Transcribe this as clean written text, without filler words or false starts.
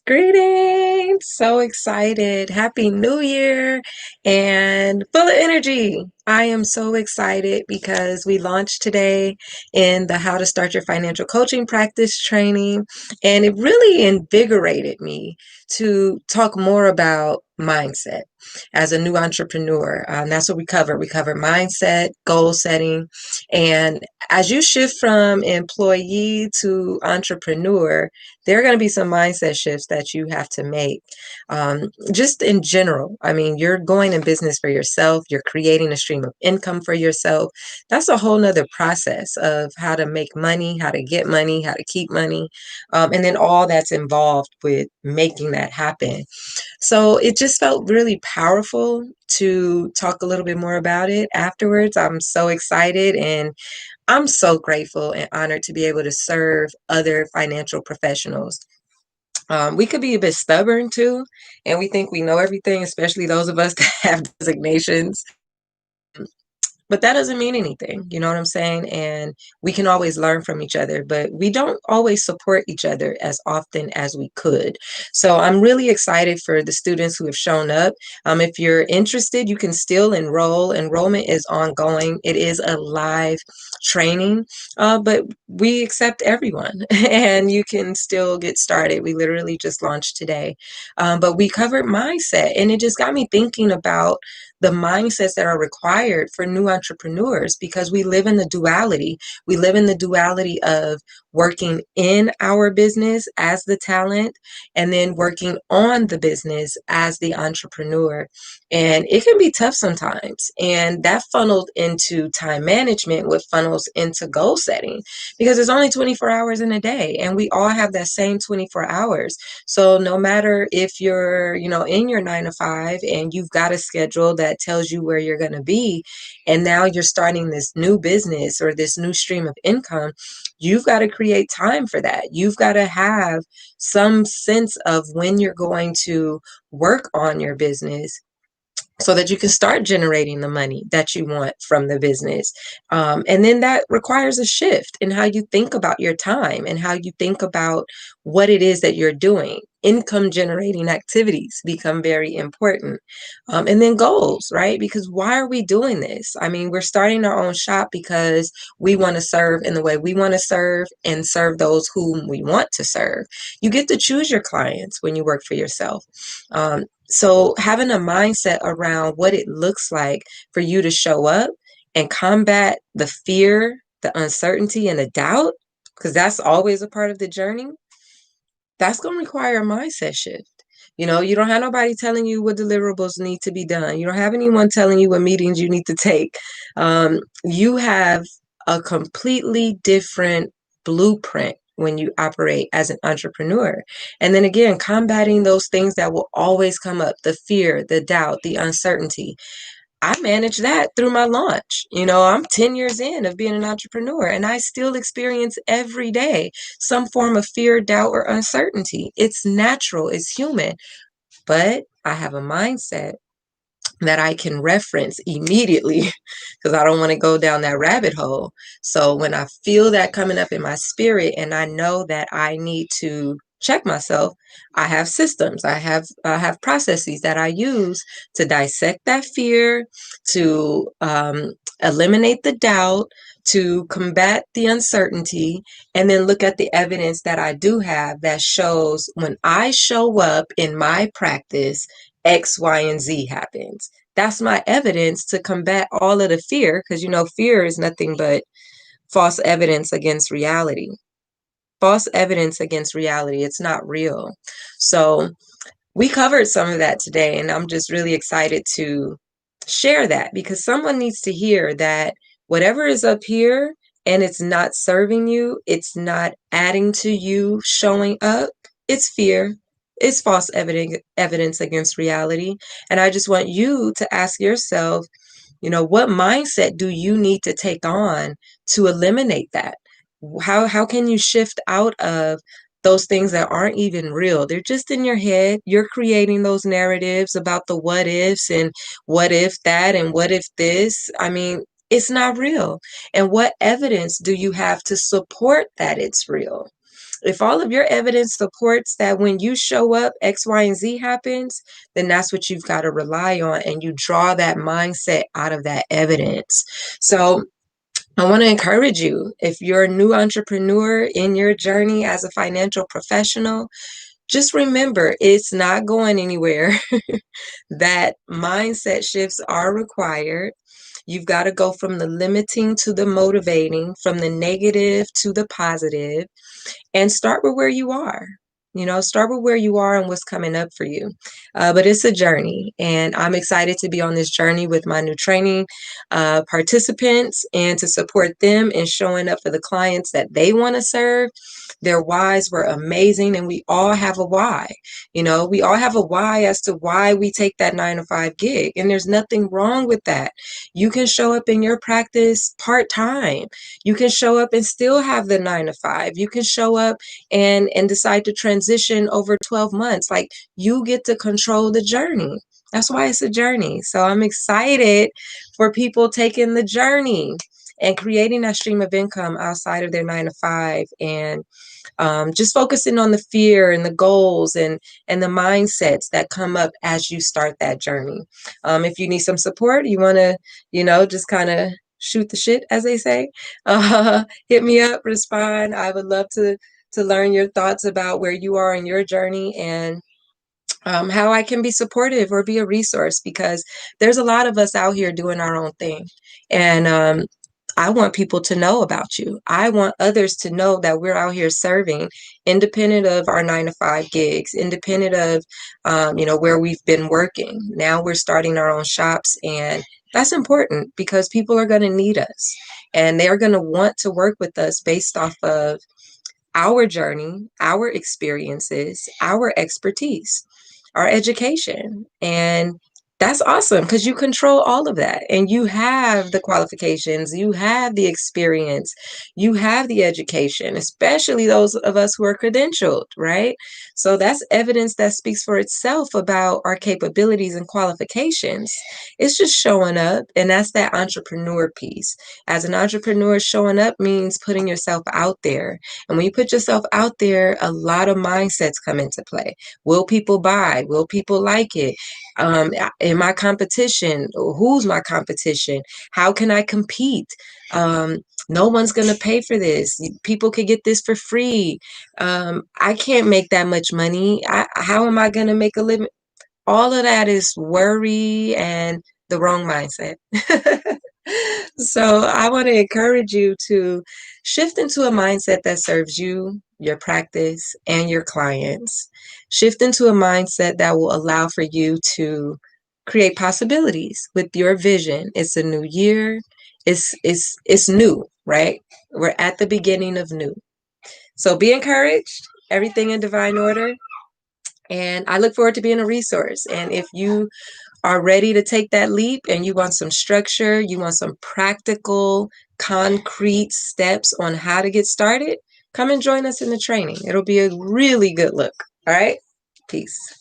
Greetings! So excited. Happy New Year and full of energy. I am so excited because we launched today in the How to Start Your Financial Coaching Practice training, and it really invigorated me to talk more about mindset as a new entrepreneur. That's what we cover. We cover mindset, goal setting, and as you shift from employee to entrepreneur, there are going to be some mindset shifts that you have to make. Just in general, I mean, you're going in business for yourself, you're creating a stream of income for yourself. That's a whole nother process of how to make money, how to get money, how to keep money, and then all that's involved with making that happen. So it just felt really powerful to talk a little bit more about it afterwards. I'm so excited and I'm so grateful and honored to be able to serve other financial professionals. We could be a bit stubborn too, and we think we know everything, especially those of us that have designations. But that doesn't mean anything, you know what I'm saying? And we can always learn from each other, but we don't always support each other as often as we could. So I'm really excited for the students who have shown up. If you're interested, you can still enroll. Enrollment is ongoing. It is a live training, but we accept everyone and you can still get started. We literally just launched today. But we covered mindset, and it just got me thinking about the mindsets that are required for new entrepreneurs because we live in the duality. We live in the duality of working in our business as the talent and then working on the business as the entrepreneur. And it can be tough sometimes. And that funneled into time management, what funnels into goal setting because there's only 24 hours in a day and we all have that same 24 hours. So no matter if you're, in your 9 to 5 and you've got a schedule that tells you where you're going to be, and now you're starting this new business or this new stream of income, you've got to create time for that. You've got to have some sense of when you're going to work on your business so that you can start generating the money that you want from the business. And then that requires a shift in how you think about your time and how you think about what it is that you're doing. Income generating activities become very important. And then goals, right? Because why are we doing this? I mean, we're starting our own shop because we want to serve in the way we want to serve and serve those whom we want to serve. You get to choose your clients when you work for yourself. So having a mindset around what it looks like for you to show up and combat the fear, the uncertainty, and the doubt, because that's always a part of the journey, that's going to require a mindset shift. You don't have nobody telling you what deliverables need to be done. You don't have anyone telling you what meetings you need to take. You have a completely different blueprint when you operate as an entrepreneur. And then again, combating those things that will always come up, the fear, the doubt, the uncertainty. I managed that through my launch. I'm 10 years in of being an entrepreneur and I still experience every day some form of fear, doubt, or uncertainty. It's natural, it's human, but I have a mindset that I can reference immediately because I don't want to go down that rabbit hole. So when I feel that coming up in my spirit and I know that I need to check myself, I have systems, I have processes that I use to dissect that fear, to eliminate the doubt, to combat the uncertainty, and then look at the evidence that I do have that shows when I show up in my practice, X, Y, and Z happens. That's my evidence to combat all of the fear, because fear is nothing but false evidence against reality. False evidence against reality. It's not real. So we covered some of that today, and I'm just really excited to share that because someone needs to hear that whatever is up here and it's not serving you, it's not adding to you showing up, it's fear. It's false evidence against reality. And I just want you to ask yourself, what mindset do you need to take on to eliminate that? How can you shift out of those things that aren't even real? They're just in your head. You're creating those narratives about the what ifs and what if that and what if this. I mean, it's not real. And what evidence do you have to support that it's real? If all of your evidence supports that when you show up, X, Y, and Z happens, then that's what you've got to rely on. And you draw that mindset out of that evidence. So I want to encourage you, if you're a new entrepreneur in your journey as a financial professional, just remember it's not going anywhere. That mindset shifts are required. You've got to go from the limiting to the motivating, from the negative to the positive, and start with where you are. Start with where you are and what's coming up for you. But it's a journey, and I'm excited to be on this journey with my new training participants and to support them in showing up for the clients that they want to serve. Their whys were amazing, and we all have a why. We all have a why as to why we take that 9 to 5 gig, and there's nothing wrong with that. You can show up in your practice part-time. You can show up and still have the 9 to 5. You can show up and decide to transition over 12 months. Like, you get to control the journey. That's why it's a journey. So I'm excited for people taking the journey and creating that stream of income outside of their 9 to 5, and just focusing on the fear and the goals and the mindsets that come up as you start that journey. If you need some support, you want to, just kind of shoot the shit, as they say, hit me up, respond. I would love to learn your thoughts about where you are in your journey, and how I can be supportive or be a resource, because there's a lot of us out here doing our own thing. And I want people to know about you. I want others to know that we're out here serving, independent of our 9 to 5 gigs, independent of, where we've been working. Now we're starting our own shops, and that's important because people are going to need us, and they're going to want to work with us based off of our journey, our experiences, our expertise, our education. And that's awesome because you control all of that, and you have the qualifications, you have the experience, you have the education, especially those of us who are credentialed, right? So that's evidence that speaks for itself about our capabilities and qualifications. It's just showing up, and that's that entrepreneur piece. As an entrepreneur, showing up means putting yourself out there. And when you put yourself out there, a lot of mindsets come into play. Will people buy? Will people like it? In my competition, who's my competition? How can I compete? No one's going to pay for this. People could get this for free. I can't make that much money. How am I going to make a living? All of that is worry and the wrong mindset. So I want to encourage you to shift into a mindset that serves you, your practice, and your clients. Shift into a mindset that will allow for you to create possibilities with your vision. It's a new year. It's new, right? We're at the beginning of new. So be encouraged. Everything in divine order. And I look forward to being a resource. And if you are ready to take that leap and you want some structure, you want some practical, concrete steps on how to get started, come and join us in the training. It'll be a really good look. All right? Peace.